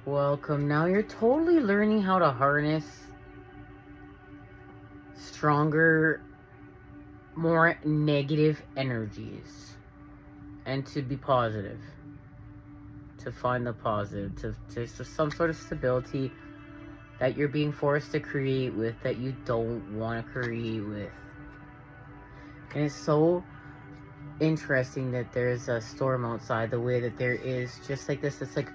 Welcome. Now you're totally learning how to harness stronger, more negative energies and to be positive. To find the positive, to some sort of stability that you're being forced to create with that you don't want to create with. And it's so interesting that there's a storm outside the way that there is, just like this. It's like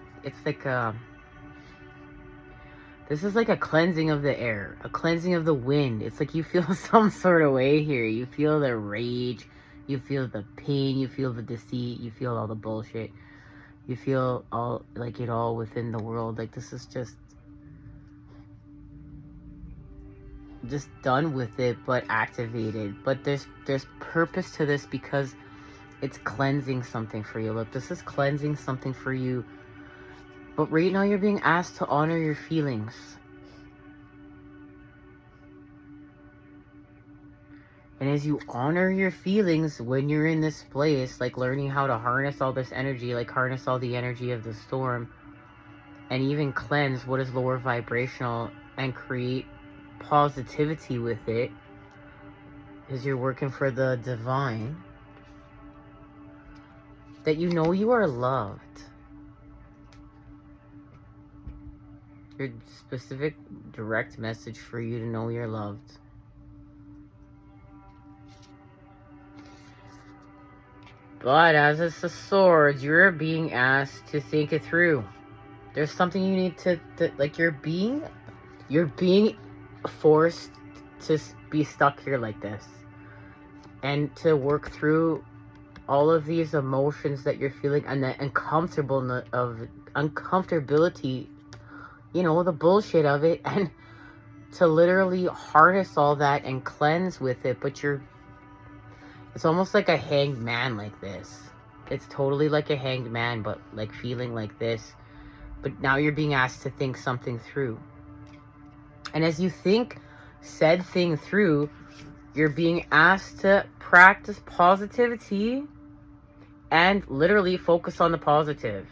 this is like a cleansing of the air, a cleansing of the wind. It's like you feel some sort of way here. You feel the rage, you feel the pain, you feel the deceit, you feel all the bullshit. You feel all like it all within the world. Like this is just done with it, but activated. But there's purpose to this because it's cleansing something for you. Look, this is cleansing something for you. But right now you're being asked to honor your feelings. And as you honor your feelings when you're in this place, like learning how to harness all this energy, like harness all the energy of the storm, and even cleanse what is lower vibrational and create positivity with it, as you're working for the divine, that you know you are loved. Your specific direct message for you to know you're loved. But as it's the swords, you're being asked to think it through. There's something you need to like, you're being forced to be stuck here like this. And to work through all of these emotions that you're feeling and the uncomfortability, you know, the bullshit of it, and to literally harness all that and cleanse with it. But it's almost like a hanged man like this. It's totally like a hanged man, but like feeling like this. But now you're being asked to think something through. And as you think said thing through, you're being asked to practice positivity and literally focus on the positive.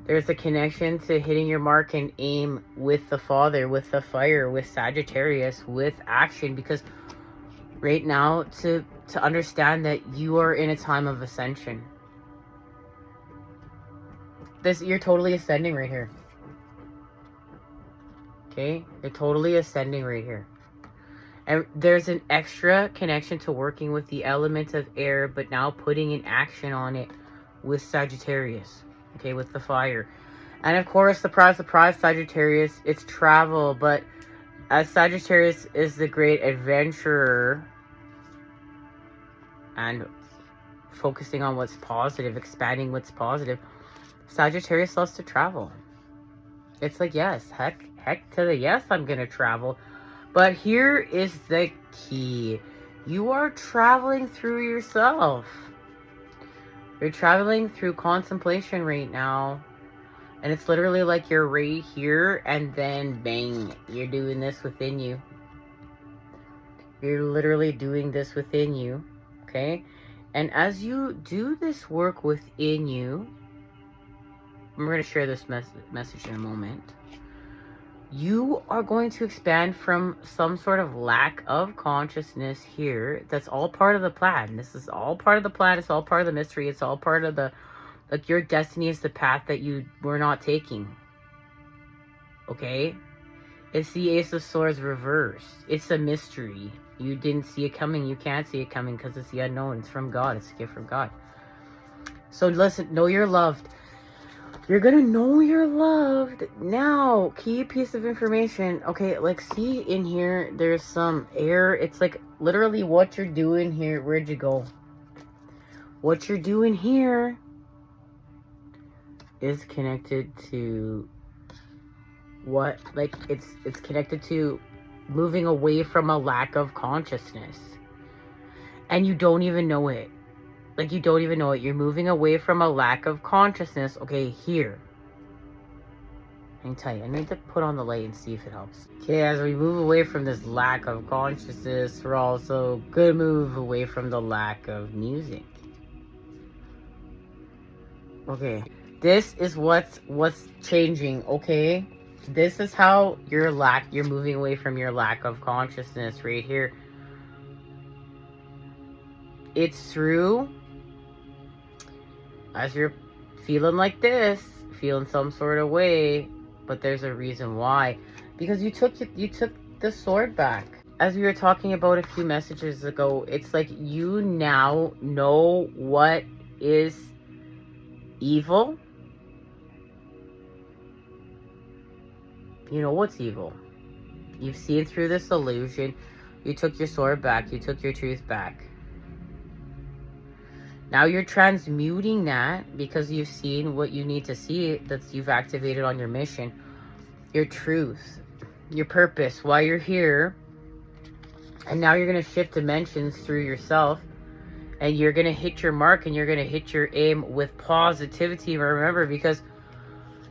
There's a connection to hitting your mark and aim with the Father, with the fire, with Sagittarius, with action. Because right now, to understand that you are in a time of ascension. You're totally ascending right here. Okay? You're totally ascending right here. And there's an extra connection to working with the element of air, but now putting in action on it with Sagittarius. Okay, with the fire. And of course, surprise, Sagittarius, it's travel. But as Sagittarius is the great adventurer and focusing on what's positive, expanding what's positive, Sagittarius loves to travel. It's like, yes, heck to the yes, I'm going to travel. But here is the key. You are traveling through yourself. You're traveling through contemplation right now. And it's literally like you're right here and then bang, you're doing this within you. You're literally doing this within you. Okay? And as you do this work within you, I'm going to share this message in a moment. You are going to expand from some sort of lack of consciousness here. That's all part of the plan. This is all part of the plan. It's all part of the mystery. It's all part of the, like, your destiny is the path that you were not taking. Okay? It's the Ace of Swords reversed. It's a mystery. You didn't see it coming. You can't see it coming because it's the unknown. It's from God. It's a gift from God. So listen, know you're loved. You're gonna know you're loved. Now, key piece of information. Okay, like, see in here, there's some air. It's like literally what you're doing here. Where'd you go? What you're doing here is connected to what, like, it's connected to moving away from a lack of consciousness. And you don't even know it. Like, you don't even know it. You're moving away from a lack of consciousness. Okay, here. Let me tell you. I need to put on the light and see if it helps. Okay, as we move away from this lack of consciousness, we're also gonna move away from the lack of music. Okay, This is what's changing, okay? This is how you're moving away from your lack of consciousness right here. It's through, as you're feeling like this, feeling some sort of way, but there's a reason why. Because you took the sword back. As we were talking about a few messages ago, it's like you now know what is evil. You know what's evil. You've seen through this illusion. You took your sword back. You took your truth back. Now you're transmuting that because you've seen what you need to see, that you've activated on your mission. Your truth. Your purpose. Why you're here. And now you're going to shift dimensions through yourself. And you're going to hit your mark. And you're going to hit your aim with positivity. Remember, because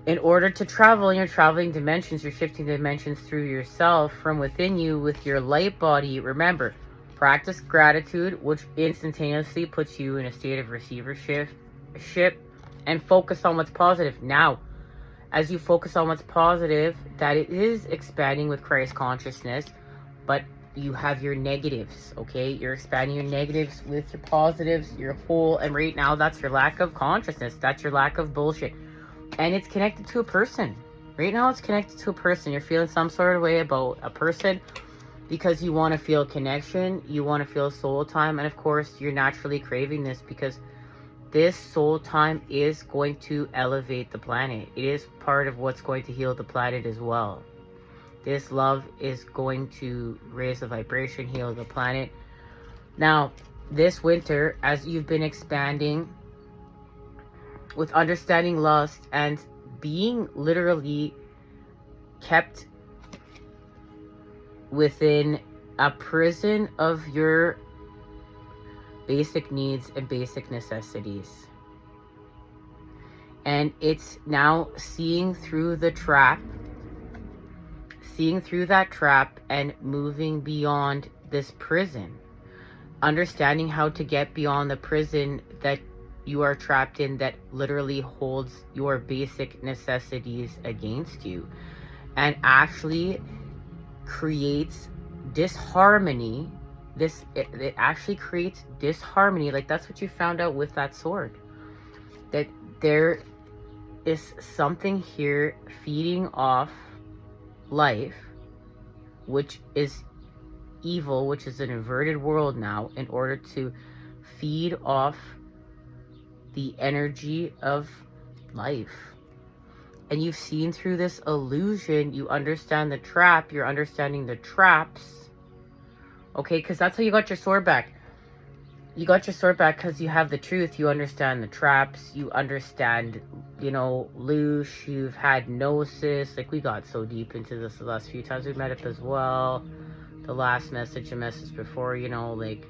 in order to travel in your traveling dimensions, you're shifting dimensions through yourself from within you with your light body. Remember, practice gratitude, which instantaneously puts you in a state of receivership, and focus on what's positive. Now, as you focus on what's positive, that it is expanding with Christ consciousness, but you have your negatives, okay? You're expanding your negatives with your positives, your whole, and right now that's your lack of consciousness. That's your lack of bullshit. And it's connected to a person. Right now it's connected to a person. You're feeling some sort of way about a person because you want to feel connection. You want to feel soul time. And of course, you're naturally craving this because this soul time is going to elevate the planet. It is part of what's going to heal the planet as well. This love is going to raise the vibration, heal the planet. Now, this winter, as you've been expanding with understanding lust and being literally kept within a prison of your basic needs and basic necessities. And it's now seeing through the trap, seeing through that trap and moving beyond this prison. Understanding how to get beyond the prison that you are trapped in, that literally holds your basic necessities against you and actually creates disharmony. It actually creates disharmony. Like, that's what you found out with that sword, that there is something here feeding off life, which is evil, which is an inverted world now, in order to feed off the energy of life. And you've seen through this illusion, you understand the trap, you're understanding the traps, okay? Because that's how you got your sword back. You got your sword back because you have the truth. You understand the traps, you understand, you know, Loosh, you've had Gnosis. Like, we got so deep into this the last few times we met up as well. The last message, a message before, you know, like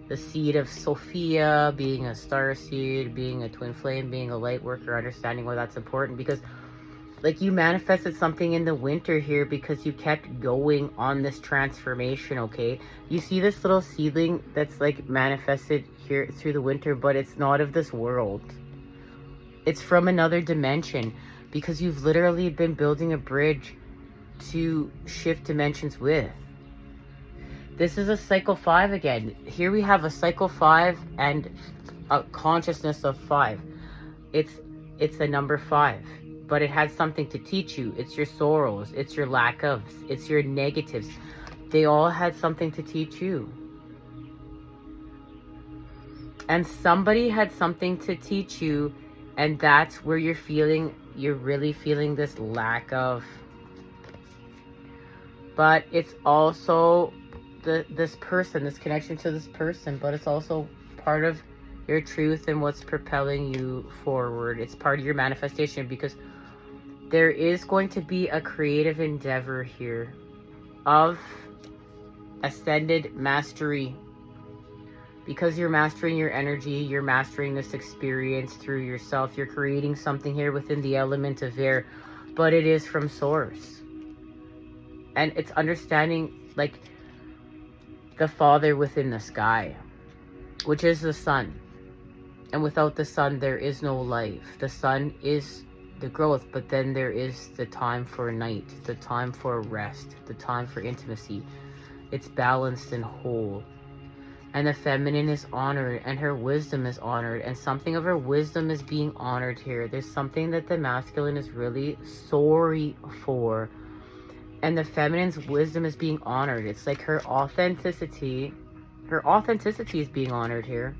the seed of Sophia, being a star seed, being a twin flame, being a light worker, understanding why that's important. Because, like, you manifested something in the winter here because you kept going on this transformation, okay? You see this little seedling that's, like, manifested here through the winter, but it's not of this world. It's from another dimension because you've literally been building a bridge to shift dimensions with. This is a cycle 5 again. Here we have a cycle 5 and a consciousness of 5. It's the number 5, but it has something to teach you. It's your sorrows, it's your lack ofs, it's your negatives. They all had something to teach you. And somebody had something to teach you, and that's where you're really feeling this lack of. But it's also this person, this connection to this person, but it's also part of your truth and what's propelling you forward. It's part of your manifestation because there is going to be a creative endeavor here of ascended mastery, because you're mastering your energy, you're mastering this experience through yourself. You're creating something here within the element of air, but it is from source. And it's understanding, like, the Father within the sky, which is the sun. And without the sun, there is no life. The sun is the growth, but then there is the time for night, the time for rest, the time for intimacy. It's balanced and whole. And the feminine is honored, and her wisdom is honored, and something of her wisdom is being honored here. There's something that the masculine is really sorry for, and the feminine's wisdom is being honored. It's like her authenticity is being honored here.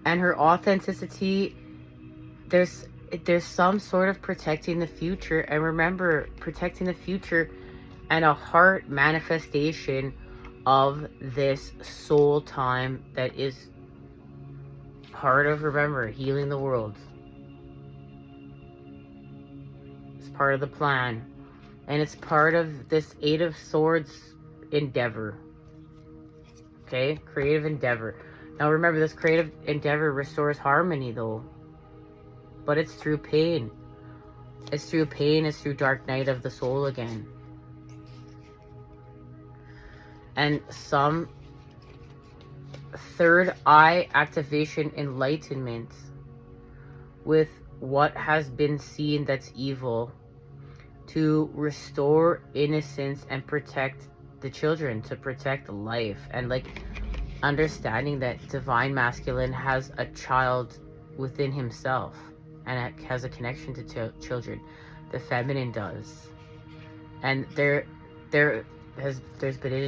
And her authenticity, there's some sort of protecting the future. And remember, protecting the future and a heart manifestation of this soul time that is part of, remember, healing the world. It's part of the plan. And it's part of this Eight of Swords endeavor. Okay? Creative endeavor. Now remember, this creative endeavor restores harmony though. But it's through pain. It's through pain. It's through dark night of the soul again. And some third eye activation enlightenment with what has been seen that's evil, to restore innocence and protect the children, to protect life, and like understanding that divine masculine has a child within himself and it has a connection to children. The feminine does. And there's been an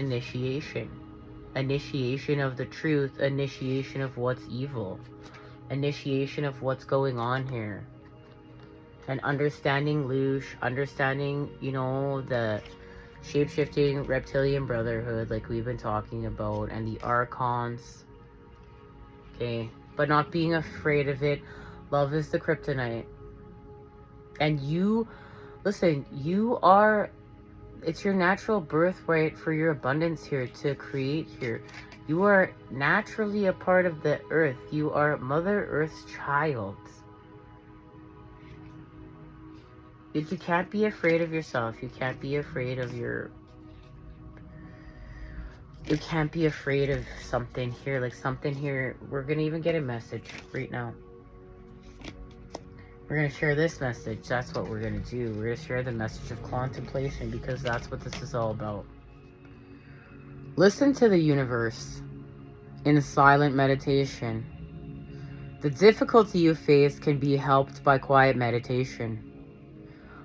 initiation of the truth, initiation of what's evil, initiation of what's going on here, and understanding Lush, understanding, you know, the shape-shifting reptilian brotherhood like we've been talking about, and the archons, okay, but not being afraid of it. Love is the kryptonite. And you, listen, you are, it's your natural birthright for your abundance here to create here. You are naturally a part of the earth. You are Mother Earth's child. You can't be afraid of yourself. You can't be afraid of your... You can't be afraid of something here. Like something here. We're going to even get a message right now. We're going to share this message. That's what we're going to do. We're going to share the message of contemplation because that's what this is all about. Listen to the universe in silent meditation. The difficulty you face can be helped by quiet meditation.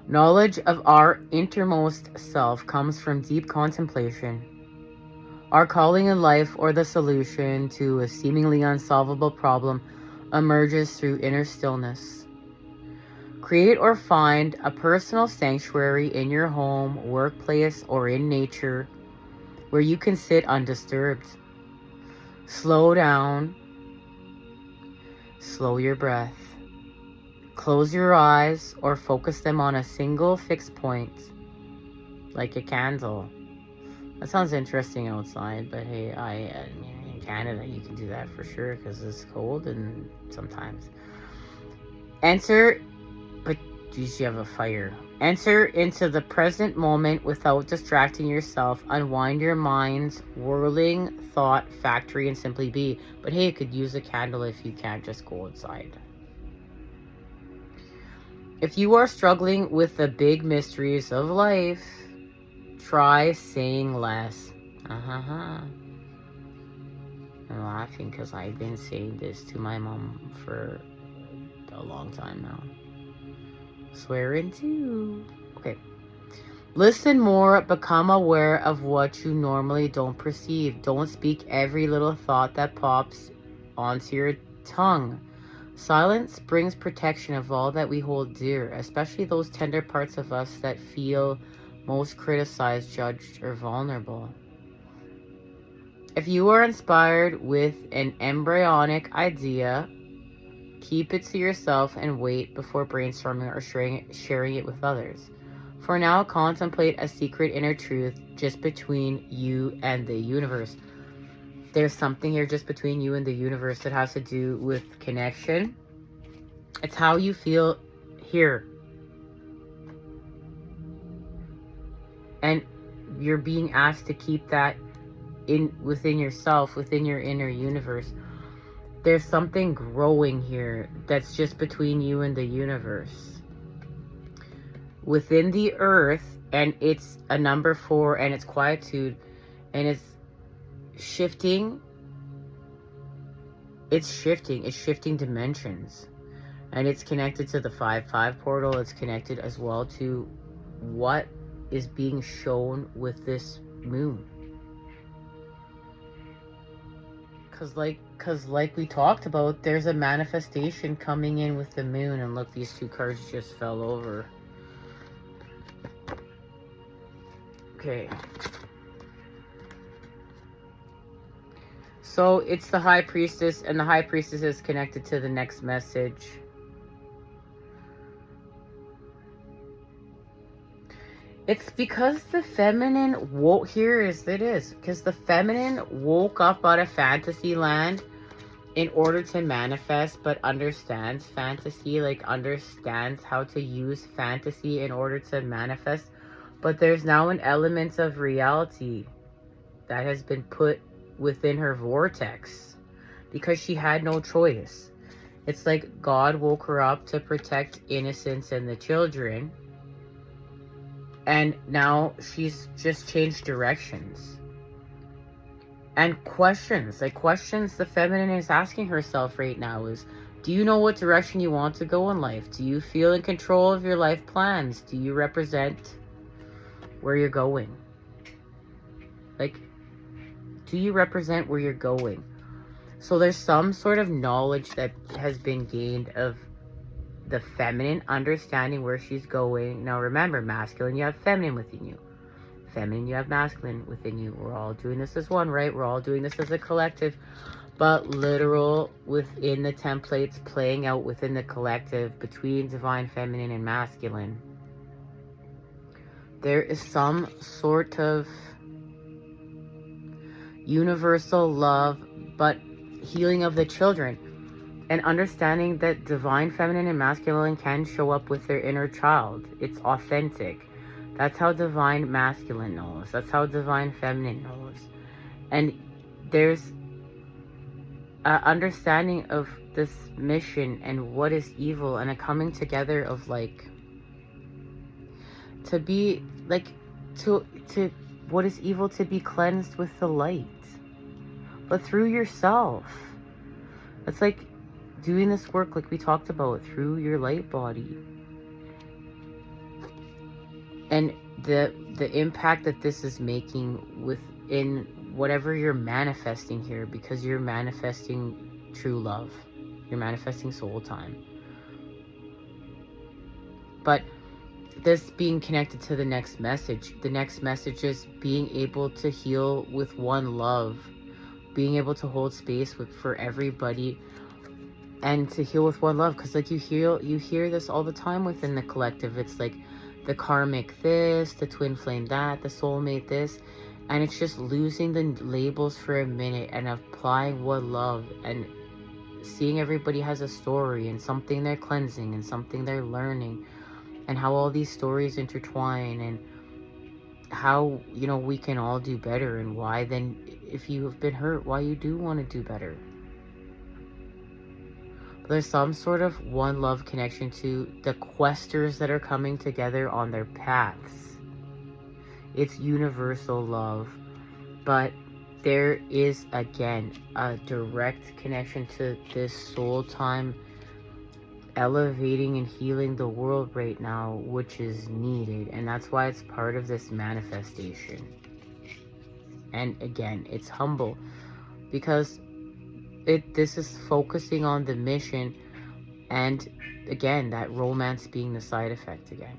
Knowledge of our innermost self comes from deep contemplation. Our calling in life, or the solution to a seemingly unsolvable problem, emerges through inner stillness. Create or find a personal sanctuary in your home, workplace, or in nature where you can sit undisturbed. Slow down. Slow your breath. Close your eyes or focus them on a single fixed point, like a candle. That sounds interesting outside, but hey, I mean, in Canada you can do that for sure because it's cold and sometimes. Enter, but you have a fire. Enter into the present moment without distracting yourself. Unwind your mind's whirling thought factory and simply be. But hey, you could use a candle if you can't just go outside. If you are struggling with the big mysteries of life, try saying less. I'm laughing because I've been saying this to my mom for a long time now. Swearing too. Okay. Listen more, become aware of what you normally don't perceive. Don't speak every little thought that pops onto your tongue. Silence brings protection of all that we hold dear, especially those tender parts of us that feel most criticized, judged, or vulnerable. If you are inspired with an embryonic idea, keep it to yourself and wait before brainstorming or sharing it with others. For now, contemplate a secret inner truth just between you and the universe. There's something here just between you and the universe that has to do with connection. It's how you feel here. And you're being asked to keep that within yourself, within your inner universe. there's something growing here that's just between you and the universe. Within the earth, and it's a number 4, and it's quietude, and it's shifting. It's shifting dimensions. And it's connected to the 5-5 portal. It's connected as well to what is being shown with this moon. Cause like we talked about, there's a manifestation coming in with the moon. And look, these 2 cards just fell over. Okay. So it's the High Priestess, and the High Priestess is connected to the next message. It's because the feminine woke, because the feminine woke up out of fantasy land in order to manifest, but understands fantasy, like understands how to use fantasy in order to manifest. But there's now an element of reality that has been put within her vortex because she had no choice. It's like God woke her up to protect innocence and the children. And now she's just changed directions. And questions the feminine is asking herself right now is, do you know what direction you want to go in life? Do you feel in control of your life plans? Do you represent where you're going? Like, do you represent where you're going? So there's some sort of knowledge that has been gained of the feminine understanding where she's going. Now remember, masculine, you have feminine within you. Feminine, you have masculine within you. We're all doing this as one, right? We're all doing this as a collective. But literal within the templates playing out within the collective between divine feminine and masculine. There is some sort of universal love, but healing of the children. And understanding that divine feminine and masculine can show up with their inner child. It's authentic. That's how divine masculine knows. That's how divine feminine knows. And there's an understanding of this mission and what is evil, and a coming together of like to be like to what is evil to be cleansed with the light, but through yourself. It's like doing this work like we talked about through your light body. And the impact that this is making within whatever you're manifesting here, because you're manifesting true love. You're manifesting soul time. But this being connected to the next message is being able to heal with one love, being able to hold space for everybody, and to heal with one love. Because like you hear this all the time within the collective. It's like the karmic this, the twin flame that, the soulmate this, and it's just losing the labels for a minute and applying one love and seeing everybody has a story and something they're cleansing and something they're learning, and how all these stories intertwine, and how, you know, we can all do better, and why then, if you have been hurt, why you do want to do better. But there's some sort of one love connection to the questers that are coming together on their paths. It's universal love, but there is, again, a direct connection to this soul time elevating and healing the world right now, which is needed. And that's why it's part of this manifestation. And again, it's humble, because this is focusing on the mission, and again, that romance being the side effect again.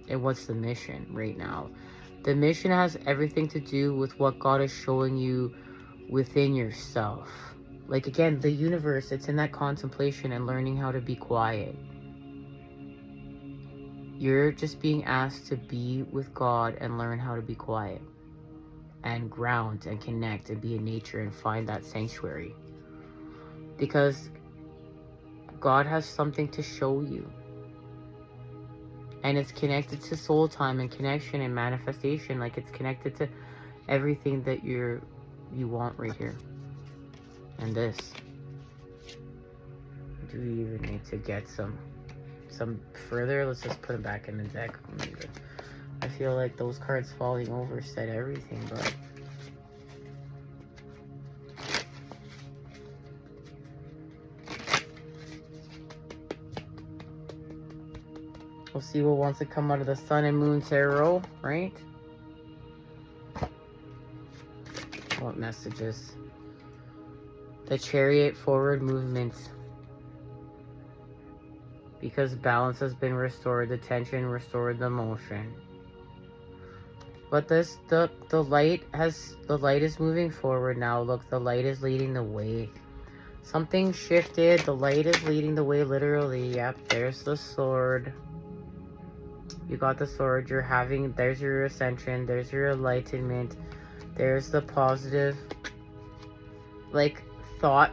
And what's the mission right now? The mission has everything to do with what God is showing you within yourself. Like, again, the universe, it's in that contemplation and learning how to be quiet. You're just being asked to be with God and learn how to be quiet. And ground and connect and be in nature and find that sanctuary. Because God has something to show you. And it's connected to soul time and connection and manifestation. Like, it's connected to everything that you want right here. And this. Do we even need to get some further? Let's just put them back in the deck. I feel like those cards falling over said everything, but we'll see what wants to come out of the Sun and Moon Tarot, right? What messages? The Chariot, forward movement. Because balance has been restored, the tension restored, the motion. But this, the light is moving forward now. Look, the light is leading the way. Something shifted. The light is leading the way, literally. Yep, there's the sword. You got the sword. There's your ascension. There's your enlightenment. There's the positive, like, thought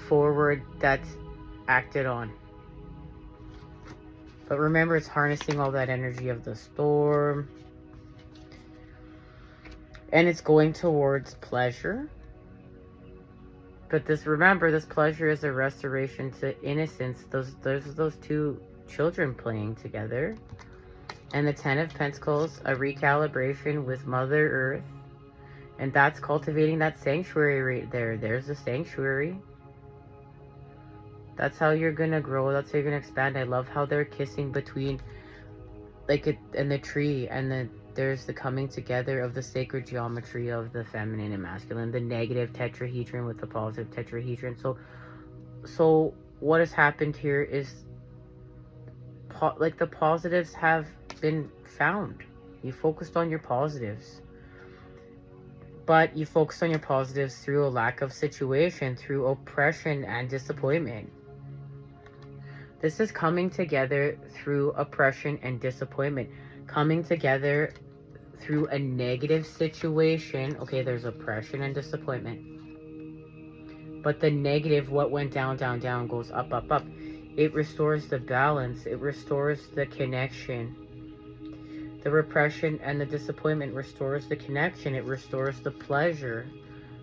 forward that's acted on. But remember, it's harnessing all that energy of the storm. And it's going towards pleasure. But remember, this pleasure is a restoration to innocence. Those two children playing together. And the Ten of Pentacles, a recalibration with Mother Earth. And that's cultivating that sanctuary right there. There's the sanctuary. That's how you're gonna grow. That's how you're gonna expand. I love how they're kissing between, like, and the tree, and there's the coming together of the sacred geometry of the feminine and masculine, the negative tetrahedron with the positive tetrahedron. So what has happened here is, like, the positives have been found. You focused on your positives. But you focused on your positives through a lack of situation, through oppression and disappointment. This is coming together through oppression and disappointment. Coming together through a negative situation. Okay, there's oppression and disappointment. But the negative, what went down, down, down, goes up, up, up. It restores the balance. It restores the connection. The repression and the disappointment restores the connection. It restores the pleasure.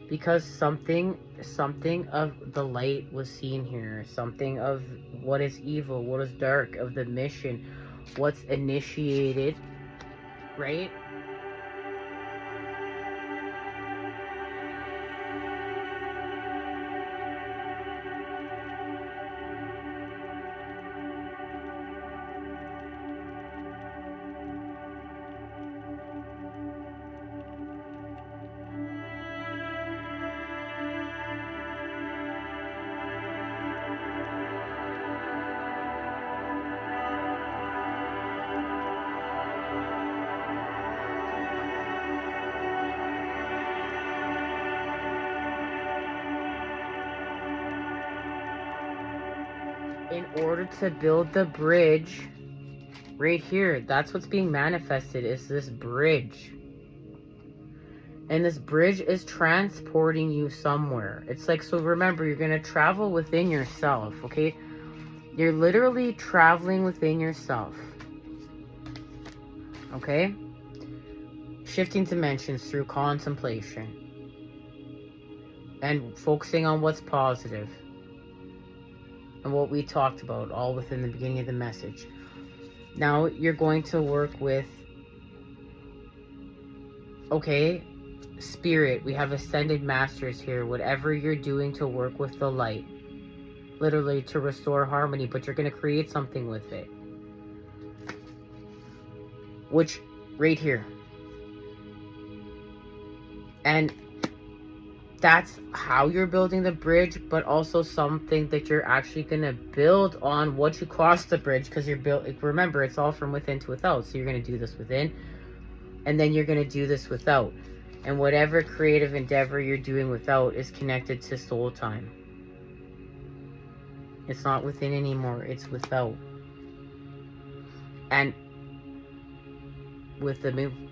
Because something of the light was seen here. Something of what is evil, what is dark, of the mission, what's initiated, right? In order to build the bridge, right here, that's what's being manifested, is this bridge. And this bridge is transporting you somewhere. It's like, so remember, you're going to travel within yourself, okay? You're literally traveling within yourself. Okay? Shifting dimensions through contemplation. And focusing on what's positive. And what we talked about, all within the beginning of the message. Now you're going to work with, okay, spirit. We have ascended masters here. Whatever you're doing to work with the light, literally to restore harmony, but you're going to create something with it. Which, right here. And that's how you're building the bridge, but also something that you're actually going to build on once you cross the bridge, because you're built. Remember, it's all from within to without. So you're going to do this within, and then you're going to do this without. And whatever creative endeavor you're doing without is connected to soul time. It's not within anymore, it's without. And with the moon.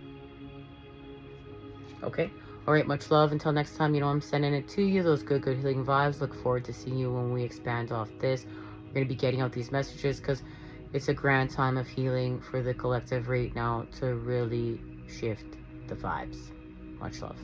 Okay? Alright, much love. Until next time, you know I'm sending it to you. Those good healing vibes. Look forward to seeing you when we expand off this. We're going to be getting out these messages because it's a grand time of healing for the collective right now to really shift the vibes. Much love.